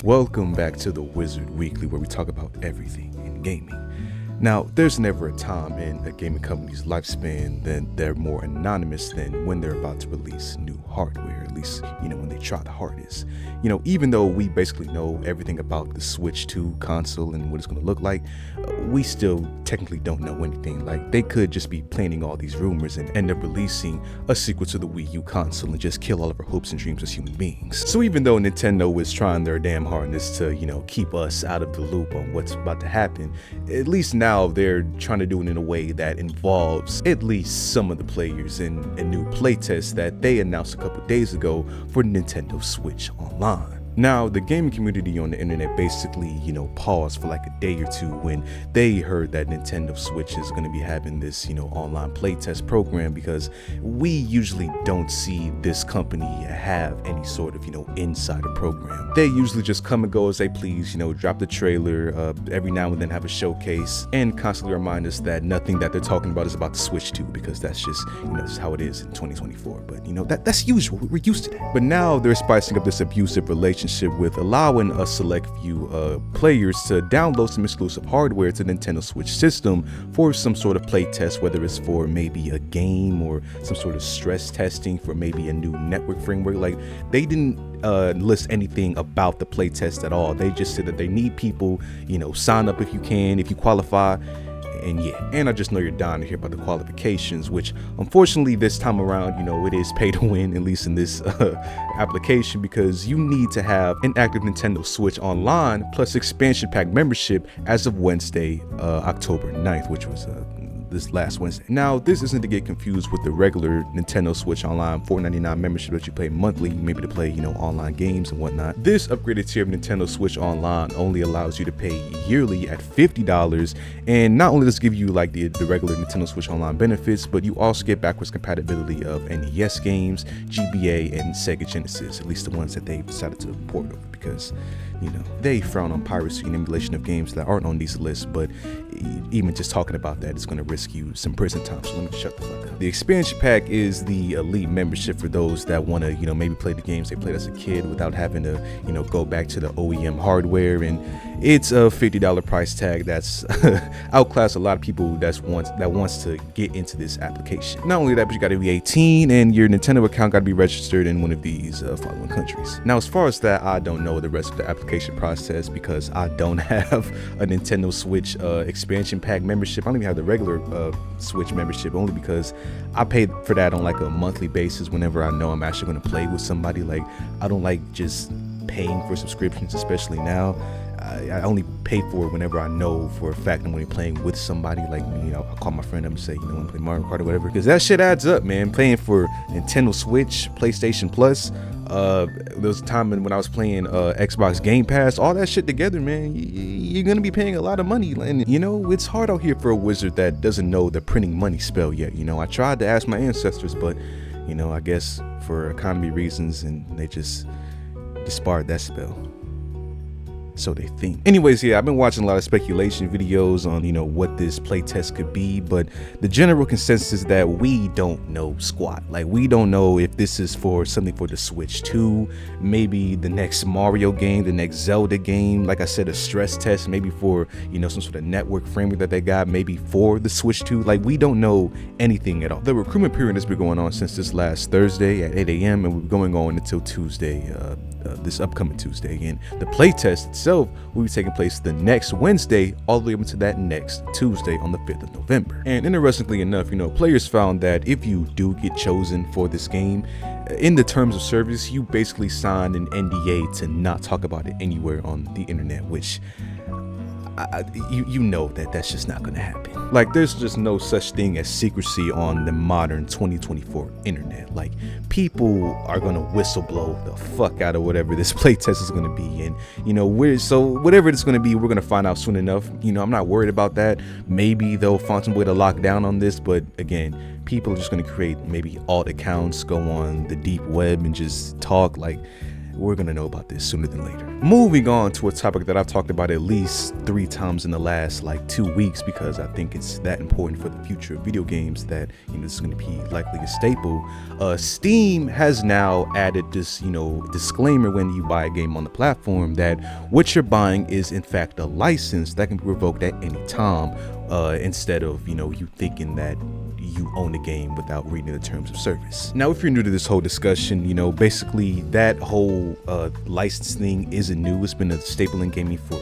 Welcome back to the Wizard Weekly, where we talk about everything in gaming. Now, there's never a time in a gaming company's lifespan that they're more anonymous than when they're about to release new hardware, at least, when they try the hardest. Even though we basically know everything about the Switch 2 console and what it's going to look like, we still technically don't know anything. Like, they could just be planning all these rumors and end up releasing a sequel to the Wii U console and just kill all of our hopes and dreams as human beings. So even though Nintendo is trying their damn hardest to, keep us out of the loop on what's about to happen, at least now they're trying to do it in a way that involves at least some of the players in a new playtest that they announced a couple days ago for Nintendo Switch Online. Now, the gaming community on the internet basically, paused for like a day or two when they heard that Nintendo Switch is going to be having this, online playtest program, because we usually don't see this company have any sort of, insider program. They usually just come and go as they please, drop the trailer, every now and then have a showcase, and constantly remind us that nothing that they're talking about is about the Switch 2, because that's just, that's how it is in 2024. But, that's usual. We're used to that. But now they're spicing up this abusive relationship with allowing a select few players to download some exclusive hardware to the Nintendo Switch system for some sort of play test, whether it's for maybe a game or some sort of stress testing for maybe a new network framework. Like, they didn't list anything about the play test at all. They just said that they need people, sign up if you can, if you qualify. And I just know you're dying to hear about the qualifications, which unfortunately this time around, it is pay to win, at least in this application, because you need to have an active Nintendo Switch Online plus expansion pack membership as of Wednesday, October 9th, which was this last Wednesday. Now, this isn't to get confused with the regular Nintendo Switch Online $4.99 membership that you pay monthly, maybe to play, online games and whatnot. This upgraded tier of Nintendo Switch Online only allows you to pay yearly at $50, and not only does it give you like the regular Nintendo Switch Online benefits, but you also get backwards compatibility of NES games, GBA, and Sega Genesis, at least the ones that they've decided to port over, because they frown on piracy and emulation of games that aren't on these lists. But even just talking about that is going to risk you some prison time, so let me shut the fuck up. The expansion pack is the elite membership for those that want to maybe play the games they played as a kid without having to go back to the OEM hardware, and it's a $50 price tag that's outclassed a lot of people that wants to get into this application. Not only that, but you got to be 18 and your Nintendo account got to be registered in one of these following countries. Now, as far as that, I don't know the rest of the application process because I don't have a Nintendo Switch expansion pack membership. I don't even have the regular Switch membership, only because I pay for that on like a monthly basis whenever I know I'm actually going to play with somebody. Like, I don't like just paying for subscriptions, especially now. I only pay for it whenever I know for a fact I'm going to be playing with somebody. Like, I'll call my friend up and say, I want to play Mario Kart or whatever, because that shit adds up, man. Paying for Nintendo Switch, PlayStation Plus, there was a time when I was playing Xbox Game Pass, all that shit together, man, you're gonna be paying a lot of money. And it's hard out here for a wizard that doesn't know the printing money spell yet. I tried to ask my ancestors, but I guess for economy reasons, and they just disbarred that spell. So they think. Anyways, yeah, I've been watching a lot of speculation videos on, what this playtest could be, but the general consensus is that we don't know squat. Like, we don't know if this is for something for the Switch 2, maybe the next Mario game, the next Zelda game, like I said, a stress test, maybe for, some sort of network framework that they got, maybe for the Switch 2. Like, we don't know anything at all. The recruitment period has been going on since this last Thursday at 8 a.m. and we're going on until Tuesday, this upcoming Tuesday. And the playtest itself will be taking place the next Wednesday all the way up to that next Tuesday on the 5th of November. And interestingly enough, players found that if you do get chosen for this game, in the terms of service, you basically signed an NDA to not talk about it anywhere on the internet, which that's just not gonna happen. Like, there's just no such thing as secrecy on the modern 2024 internet. Like, people are gonna whistleblow the fuck out of whatever this playtest is gonna be, and whatever it's gonna be, we're gonna find out soon enough. I'm not worried about that. Maybe they'll find some way to lock down on this, but again, people are just gonna create maybe alt accounts, go on the deep web and just talk. Like, we're gonna know about this sooner than later. Moving on to a topic that I've talked about at least 3 times in the last like 2 weeks, because I think it's that important for the future of video games that, you know, this is gonna be likely a staple. Steam has now added this, you know, disclaimer when you buy a game on the platform that what you're buying is in fact a license that can be revoked at any time, instead of, you know, you thinking that you own the game without reading the terms of service. Now, if you're new to this whole discussion, you know, basically that whole license thing isn't new. It's been a staple in gaming for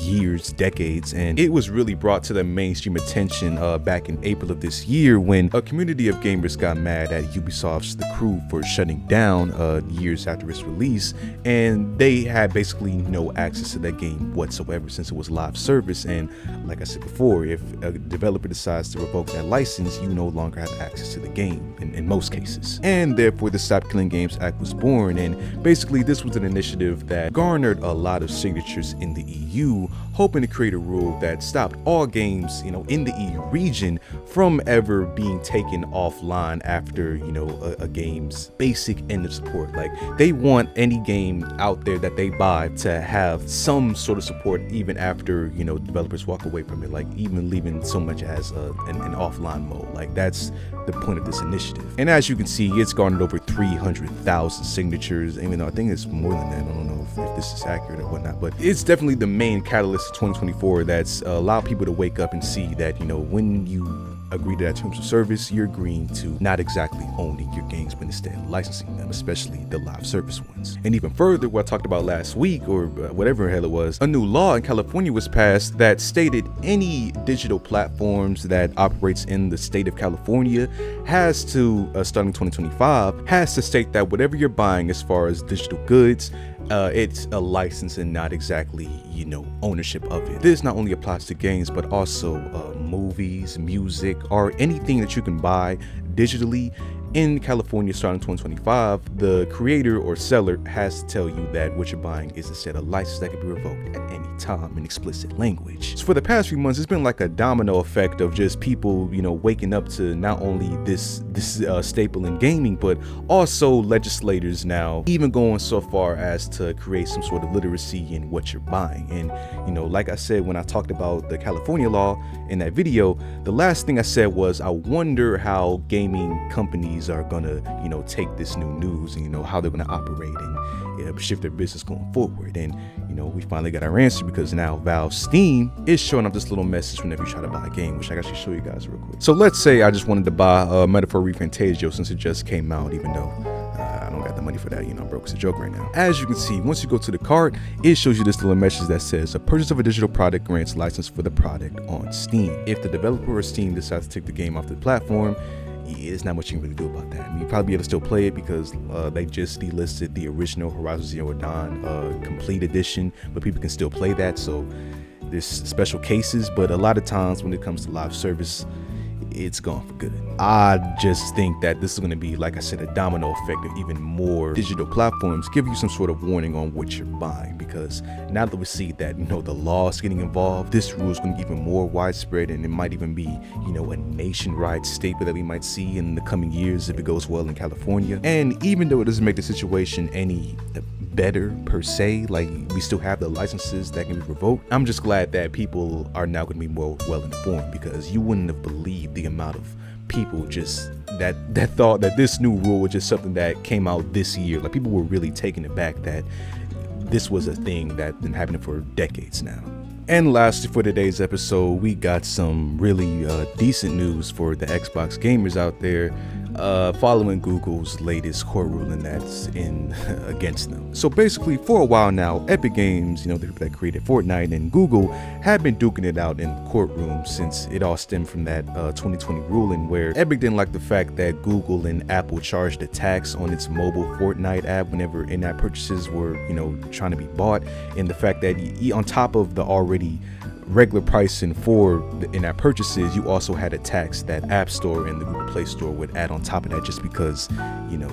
years, decades, and it was really brought to the mainstream attention back in April of this year when a community of gamers got mad at Ubisoft's The Crew for shutting down years after its release, and they had basically no access to that game whatsoever since it was live service. And like I said before, if a developer decides to revoke that license, you no longer have access to the game in most cases. And therefore the Stop Killing Games Act was born, and basically this was an initiative that garnered a lot of signatures in the EU, hoping to create a rule that stopped all games, you know, in the EU region from ever being taken offline after, you know, a game's basic end of support. Like, they want any game out there that they buy to have some sort of support even after, you know, developers walk away from it, like even leaving so much as an offline mode. Like, that's the point of this initiative. And as you can see, it's garnered over 300,000 signatures, even though I think it's more than that. I don't know if this is accurate or whatnot, but it's definitely the main catalyst of 2024 that's allowed people to wake up and see that, you know, when you agree to that terms of service, you're agreeing to not exactly owning your games, but instead licensing them, especially the live service ones. And even further, what I talked about last week, or whatever the hell it was, a new law in California was passed that stated any digital platforms that operates in the state of California has to, starting 2025, has to state that whatever you're buying as far as digital goods, it's a license and not exactly, you know, ownership of it. This not only applies to games, but also movies, music, or anything that you can buy digitally. In California, starting 2025, the creator or seller has to tell you that what you're buying is instead a license that can be revoked at any time in explicit language. So for the past few months, it's been like a domino effect of just people, you know, waking up to not only this staple in gaming, but also legislators now even going so far as to create some sort of literacy in what you're buying. And, you know, like I said, when I talked about the California law in that video, the last thing I said was, I wonder how gaming companies are gonna, you know, take this new news and, you know, how they're gonna operate and shift their business going forward. And, you know, we finally got our answer, because now Valve Steam is showing up this little message whenever you try to buy a game, which I can actually show you guys real quick. So let's say I just wanted to buy Metaphor 𝐕𝐹antasio since it just came out, even though I don't got the money for that, you know, I'm broke as a joke right now. As you can see, once you go to the cart, it shows you this little message that says a purchase of a digital product grants license for the product on Steam. If the developer or Steam decides to take the game off the platform, it's not much you can really do about that. I mean, you'll probably be able to still play it because they just delisted the original Horizon Zero Dawn complete edition, but people can still play that. So there's special cases, but a lot of times when it comes to live service, it's gone for good. I just think that this is going to be, like I said, a domino effect of even more digital platforms give you some sort of warning on what you're buying, because now that we see that, you know, the law is getting involved, this rule is going to be even more widespread, and it might even be, you know, a nationwide staple that we might see in the coming years if it goes well in California. And even though it doesn't make the situation any better per se, like we still have the licenses that can be revoked, I'm just glad that people are now going to be more well informed, because you wouldn't have believed the amount of people just that thought that this new rule was just something that came out this year. Like, people were really taken aback that this was a thing that's been happening for decades now. And lastly, for today's episode, we got some really decent news for the Xbox gamers out there, following Google's latest court ruling that's in against them. So basically, for a while now, Epic Games, you know, that created Fortnite, and Google have been duking it out in the courtroom since it all stemmed from that 2020 ruling, where Epic didn't like the fact that Google and Apple charged a tax on its mobile Fortnite app whenever in-app purchases were, you know, trying to be bought, and the fact that on top of the already regular pricing for the in-app purchases, you also had a tax that App Store and the Google Play Store would add on top of that, just because, you know,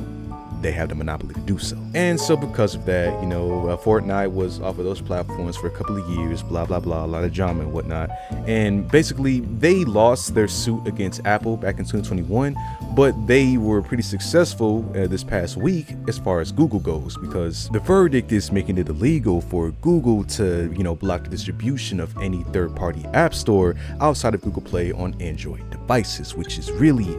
they have the monopoly to do so. And so because of that, you know, Fortnite was off of those platforms for a couple of years, blah, blah, blah, a lot of drama and whatnot. And basically they lost their suit against Apple back in 2021, but they were pretty successful this past week as far as Google goes, because the verdict is making it illegal for Google to, you know, block the distribution of any third-party app store outside of Google Play on Android devices, which is really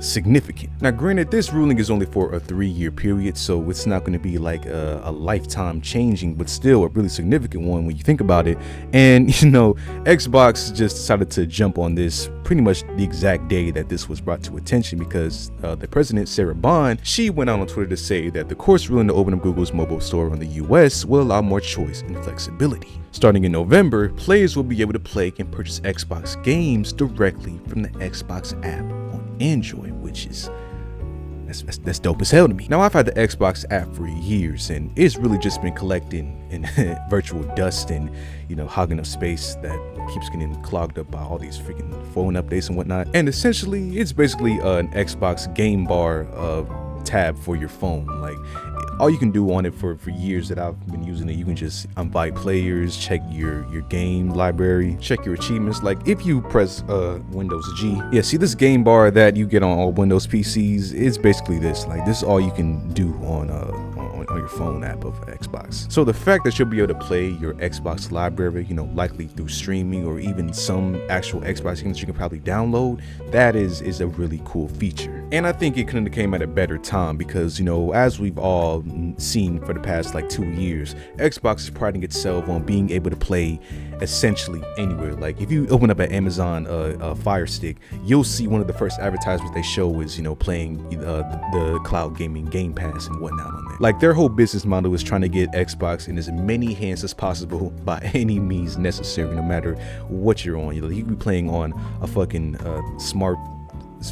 significant. Now granted, this ruling is only for a 3-year period, so it's not going to be like a lifetime changing, but still a really significant one when you think about it. And you know, Xbox just decided to jump on this pretty much the exact day that this was brought to attention, because the president, Sarah Bond, she went out on Twitter to say that the court's ruling to open up Google's mobile store on the US will allow more choice and flexibility. Starting in November, players will be able to play and purchase Xbox games directly from the Xbox app on Android, which is that's dope as hell to me. Now, I've had the Xbox app for years, and it's really just been collecting in virtual dust and, you know, hogging up space that keeps getting clogged up by all these freaking phone updates and whatnot. And essentially, it's basically an Xbox game bar tab for your phone. Like, all you can do on it for years that I've been using it, you can just invite players, check your game library, check your achievements. Like if you press Windows G, yeah, see this game bar that you get on all Windows PCs, it's basically this. Like this is all you can do on your phone app of Xbox. So the fact that you'll be able to play your Xbox library, you know, likely through streaming or even some actual Xbox games you can probably download, that is a really cool feature. And I think it couldn't have came at a better time, because, you know, as we've all seen for the past like 2 years, Xbox is priding itself on being able to play essentially anywhere. Like if you open up an Amazon Fire Stick, you'll see one of the first advertisements they show is, you know, playing the cloud gaming Game Pass and whatnot on there. Like their whole business model is trying to get Xbox in as many hands as possible by any means necessary, no matter what you're on. You know, you can be playing on a fucking smart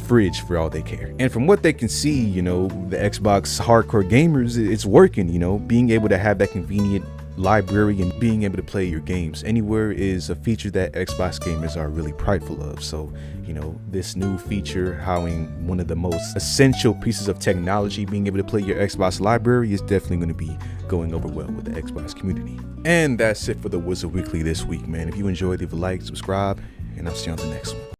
fridge for all they care. And from what they can see, you know, the Xbox hardcore gamers, it's working. You know, being able to have that convenient library and being able to play your games anywhere is a feature that Xbox gamers are really prideful of. So, you know, this new feature, having one of the most essential pieces of technology, being able to play your Xbox library, is definitely going to be going over well with the Xbox community. And that's it for the Wizard Weekly this week, man. If you enjoyed, leave a like, subscribe, and I'll see you on the next one.